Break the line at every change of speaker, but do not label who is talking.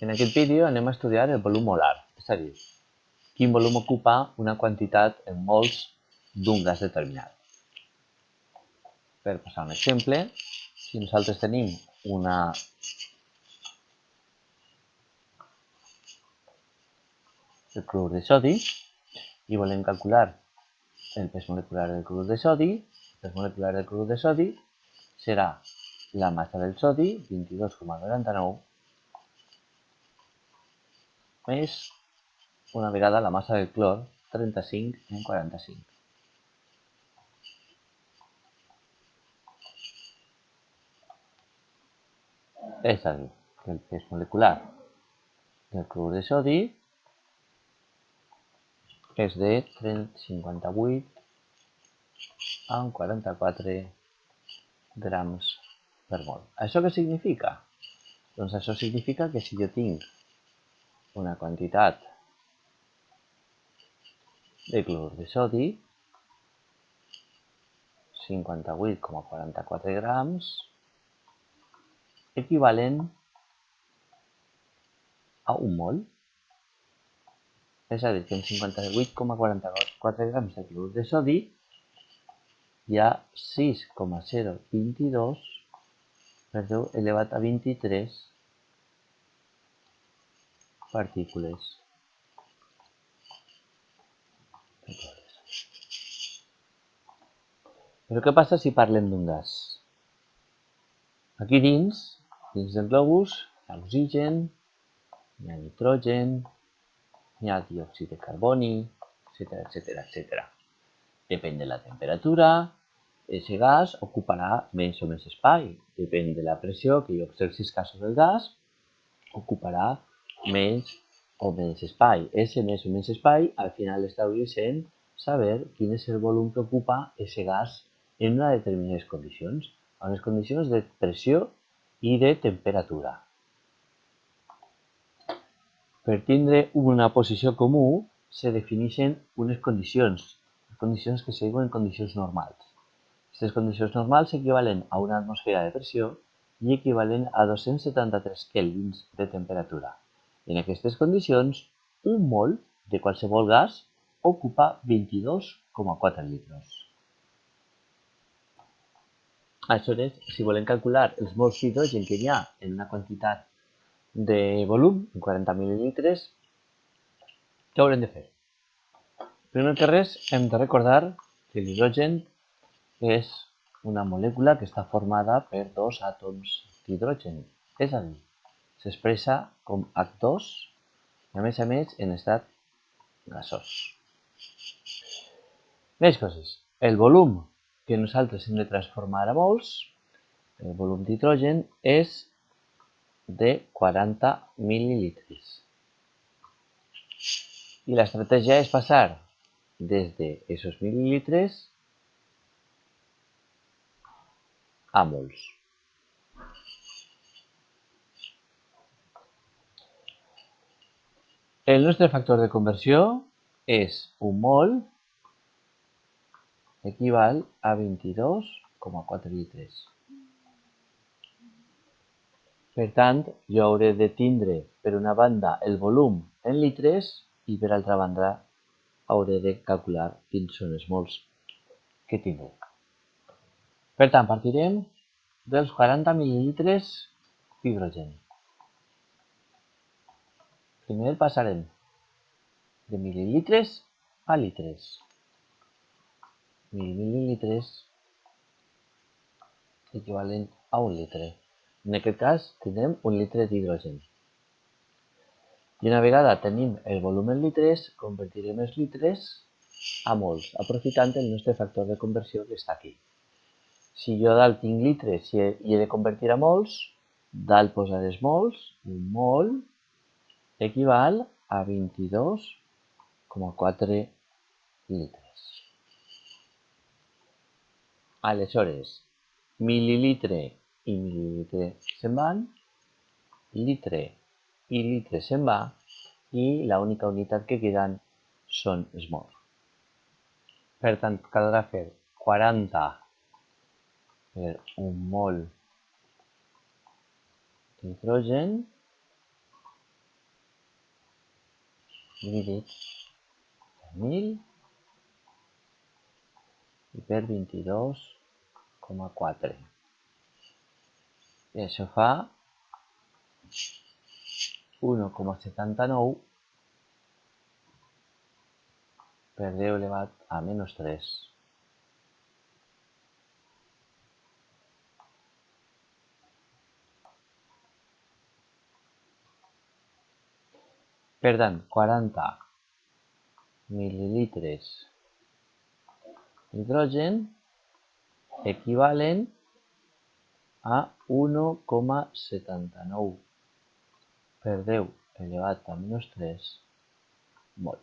En aquest vídeo anem a estudiar el volum molar, és a dir, quin volum ocupa una quantitat en mols d'un gas determinat. Per posar un exemple, si nosaltres tenim el clorur de sodi i volem calcular el pes molecular del clorur de sodi, el pes molecular del clorur de sodi serà la massa del sodi, 22,99, més una vegada la massa del clor, 35 en 45. És a dir, que el pes molecular del clorur de sodi és de 58 amb 44 grams per mol. Això què significa? Doncs això significa que si jo tinc una quantitat de clorur de sodi, 58,44 grams, equivalen a un mol. És a dir, que en 58,44 grams de clorur de sodi hi ha 6,022 per 10 elevat a 23 partícules. Però què passa si parlem d'un gas? Aquí dins del globus, hi ha oxigen, hi ha nitrogen, hi ha diòxid de carboni, etc. Depèn de la temperatura, aquest gas ocuparà més o més espai. Depèn de la pressió que jo exerceixi casos del gas, ocuparà més o menys espai. Ese més o menys espai al final estableix en saber quin és el volum que ocupa aquest gas en unes determinades condicions, a unes condicions de pressió i de temperatura. Per tindre una posició comú se defineixen unes condicions que se diuen condicions normals. Aquestes condicions normals equivalen a una atmosfera de pressió i equivalen a 273 kèlvins de temperatura. En aquestes condicions, un mol de qualsevol gas ocupa 22,4 litres. Aleshores, si volem calcular els mols d'hidrogen que hi ha en una quantitat de volum, en 40 mil·lilitres, què haurem de fer? Primer que res, hem de recordar que l'hidrogen és una molècula que està formada per dos àtoms d'hidrogen, és a dir, s'expressa com H2 i a més en estat gasós. Més coses. El volum que nosaltres hem de transformar a mols, el volum d'hidrogen, és de 40 mil·lilitres. I l'estratègia és passar des d'aquests mil·lilitres a mols. El nostre factor de conversió és un mol equival a 22,4 litres. Per tant, jo hauré de tindre per una banda el volum en litres i per altra banda hauré de calcular quins són els mols que tindré. Per tant, partirem dels 40 mil·lilitres d'hidrogen. Primer passarem de mil·lilitres a litres. 1.000 mil·lilitres equivalent a un litre. En aquest cas tindrem un litre d'hidrogen. I una vegada tenim el volum en litres, convertirem els litres a mols, aprofitant el nostre factor de conversió que està aquí. Si jo dalt tinc litres i he de convertir a mols, dalt posaré els mols, un mol equival a 22,4 litres. Aleshores, mil·lilitre i mil·lilitre se'n van, litre i litre se'n va, i l'única unitat que queden són els mols. Per tant, caldrà fer 40 per un mol d'hidrogen dividit per 1000 i per 22,4. I això fa 1,79 per 10 elevat a menys 3. Per tant, 40 mil·lilitres d'hidrogen equivalen a 1,79 per 10 elevat a menys 3 mol.